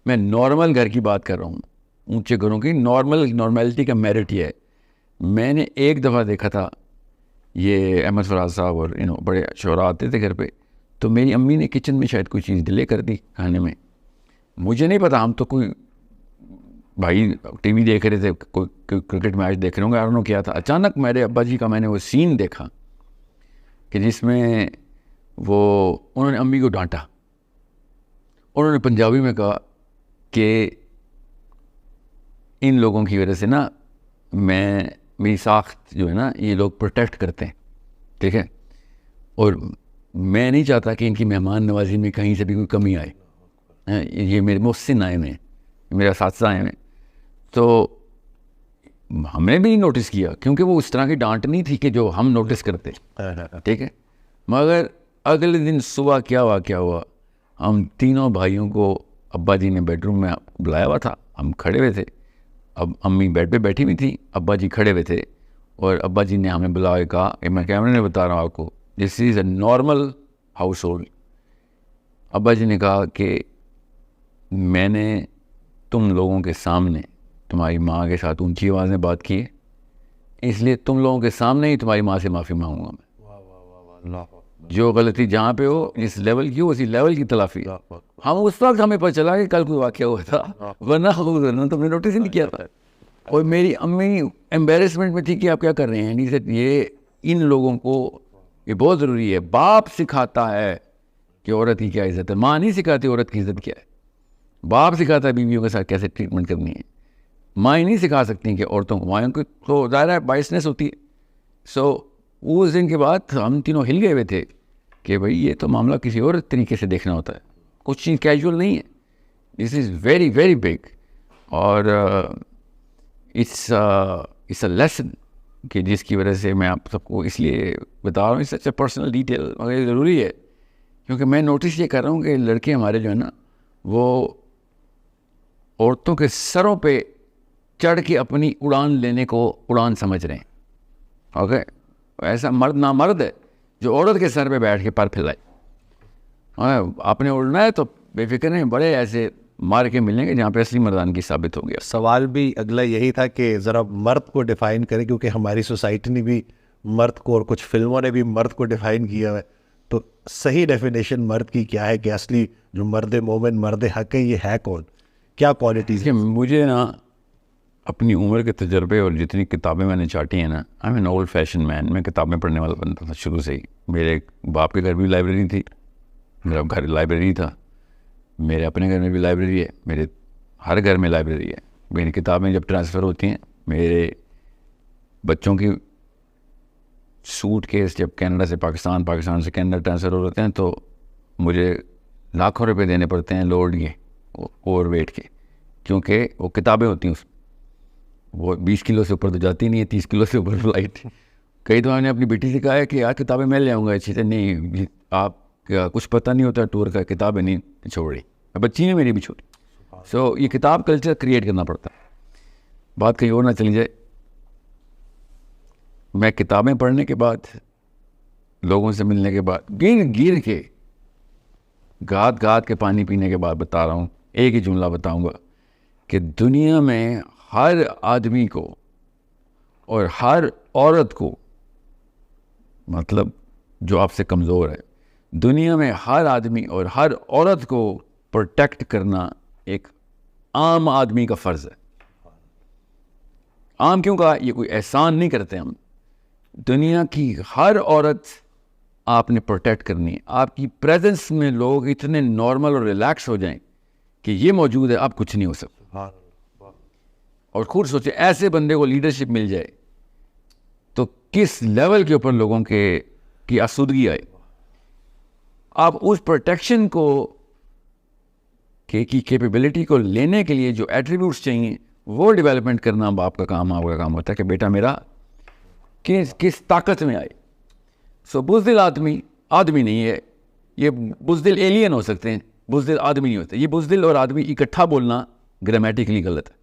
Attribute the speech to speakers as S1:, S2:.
S1: میں نارمل گھر کی بات کر رہا ہوں, اونچے گھروں کی نارملٹی کا میرٹ یہ ہے. میں نے ایک دفعہ دیکھا تھا, یہ احمد فراز صاحب اور بڑے شعراء آتے تھے گھر پہ, تو میری امی نے کچن میں شاید کوئی چیز ڈیلے کر دی کھانے میں, مجھے نہیں پتا, ہم تو کوئی بھائی ٹی وی دیکھ رہے تھے, کوئی کرکٹ میچ دیکھ رہے ہوں گے, آر نو کیا تھا. اچانک میرے ابا جی کا میں نے وہ سین دیکھا کہ جس میں انہوں نے امی کو ڈانٹا. انہوں نے پنجابی میں کہا کہ ان لوگوں کی وجہ سے نا میری ساخت جو ہے نا یہ لوگ پروٹیکٹ کرتے ہیں, ٹھیک ہے, اور میں نہیں چاہتا کہ ان کی مہمان نوازی میں کہیں سے بھی کوئی کمی آئے. یہ میرے محسن آئے ہوئے ہیں, میرے اساتذہ آئے ہوئے ہیں. تو ہم نے بھی نہیں نوٹس کیا کیونکہ وہ اس طرح کی ڈانٹ نہیں تھی کہ جو ہم نوٹس کرتے, ٹھیک ہے. مگر اگلے دن صبح کیا واقعہ ہوا, ہم تینوں بھائیوں کو ابا جی نے بیڈ روم میں بلایا ہوا تھا, ہم کھڑے ہوئے تھے, اب امی بیڈ پہ بیٹھی ہوئی تھی, ابا جی کھڑے ہوئے تھے, اور ابا جی نے ہمیں بلایا, کہا کہ میں کیمرے میں بتا رہا ہوں آپ کو, دس از اے نارمل ہاؤس ہولڈ. ابا جی نے کہا کہ میں نے تم لوگوں کے سامنے تمہاری ماں کے ساتھ اونچی آواز میں بات کی ہے, اس لیے تم لوگوں کے سامنے ہی تمہاری ماں سے معافی مانگوں گا میں. جو غلطی جہاں پہ ہو جس لیول کی ہو اسی لیول کی تلافی. ہم اس وقت ہمیں پتہ چلا کہ کل کوئی واقعہ ہوا تھا, ورنہ تم نے نوٹس ہی نہیں کیا تھا. اور میری امی ایمبیرسمنٹ میں تھی کہ آپ کیا کر رہے ہیں, یہ ان لوگوں کو یہ بہت ضروری ہے. باپ سکھاتا ہے کہ عورت کی کیا عزت ہے, ماں نہیں سکھاتی عورت کی عزت کیا ہے. باپ سکھاتا ہے بیویوں کے ساتھ کیسے ٹریٹمنٹ کرنی ہے, مائیں نہیں سکھا سکتی کہ عورتوں کو, مائیں کو تو ظاہر ہے بائسنس ہوتی ہے. سو اس دن کے بعد ہم تینوں ہل گئے ہوئے تھے کہ بھائی یہ تو معاملہ کسی اور طریقے سے دیکھنا ہوتا ہے, کچھ چیز کیجول نہیں ہے, دس از ویری ویری بگ. اور اٹس اے لیسن کہ جس کی وجہ سے میں آپ سب کو اس لیے بتا رہا ہوں, سچ اے پرسنل ڈیٹیل, مگر یہ ضروری ہے کیونکہ میں نوٹس یہ کر رہا ہوں کہ لڑکے ہمارے جو ہے نا وہ عورتوں کے سروں پہ چڑھ کے اپنی اڑان لینے کو اڑان سمجھ رہے ہیں. اوکے, ایسا مرد نامرد ہے جو عورت کے سر پہ بیٹھ کے پر پھیلائے. آپ نے اڑنا ہے تو بے فکر ہیں, بڑے ایسے مار کے ملیں گے جہاں پہ اصلی مردان کی ثابت ہو گیا.
S2: سوال بھی اگلا یہی تھا کہ ذرا مرد کو ڈیفائن کریں, کیونکہ ہماری سوسائٹی نے بھی مرد کو اور کچھ فلموں نے بھی مرد کو ڈیفائن کیا ہے, تو صحیح ڈیفینیشن مرد کی کیا ہے, کہ اصلی جو مرد مومن مرد حق ہے یہ ہے کون, کیا کوالٹیز ہیں؟
S1: مجھے نا اپنی عمر کے تجربے اور جتنی کتابیں میں نے چاٹی ہیں نا, I am an old fashion man. میں کتابیں پڑھنے والا بنتا تھا شروع سے ہی. میرے باپ کے گھر بھی لائبریری تھی, میرا گھر لائبریری تھا, میرے اپنے گھر میں بھی لائبریری ہے, میرے ہر گھر میں لائبریری ہے. میری کتابیں جب ٹرانسفر ہوتی ہیں, میرے بچوں کی سوٹ کیس جب کینیڈا سے پاکستان, پاکستان سے کینیڈا ٹرانسفر ہو رہتے ہیں تو مجھے لاکھوں روپے دینے پڑتے ہیں لوڈ کے, اوور ویٹ کے, کیونکہ وہ کتابیں ہوتی ہیں, وہ 20 کلو سے اوپر تو جاتی نہیں ہے, 30 کلو سے اوپر فلائٹ. کئی دفعہ میں نے اپنی بیٹی سے کہا ہے کہ یار کتابیں میں لے آؤں گا, اچھی سے نہیں آپ کا کچھ پتہ نہیں ہوتا ٹور کا, کتابیں نہیں چھوڑ رہی. بچی ہیں میری بھی چھوٹی. سو یہ کتاب کلچر کریٹ کرنا پڑتا ہے. بات کہیں اور نہ چلی جائے, میں کتابیں پڑھنے کے بعد, لوگوں سے ملنے کے بعد, گر کے گاد گاد کے پانی پینے کے بعد بتا رہا ہوں, ایک ہی جملہ بتاؤں گا کہ دنیا میں ہر آدمی کو اور ہر عورت کو, مطلب جو آپ سے کمزور ہے, دنیا میں ہر آدمی اور ہر عورت کو پروٹیکٹ کرنا ایک عام آدمی کا فرض ہے. عام کیوں کہا, یہ کوئی احسان نہیں کرتے ہم. دنیا کی ہر عورت آپ نے پروٹیکٹ کرنی ہے. آپ کی پریزنس میں لوگ اتنے نارمل اور ریلیکس ہو جائیں کہ یہ موجود ہے, آپ کچھ نہیں ہو سکتا. اور خود سوچیں ایسے بندے کو لیڈرشپ مل جائے تو کس لیول کے اوپر لوگوں کی آسودگی آئے. آپ اس پروٹیکشن کو کی کیپیبلٹی کو لینے کے لیے جو ایٹریبیوٹس چاہیے وہ ڈیولپمنٹ کرنا باپ کا کام, آپ کا کام ہوتا ہے کہ بیٹا میرا کس طاقت میں آئے. سو بزدل آدمی نہیں ہے, یہ بزدل ایلین ہو سکتے ہیں, بزدل آدمی نہیں ہوتے. یہ بزدل اور آدمی اکٹھا بولنا گرامیٹیکلی غلط ہے.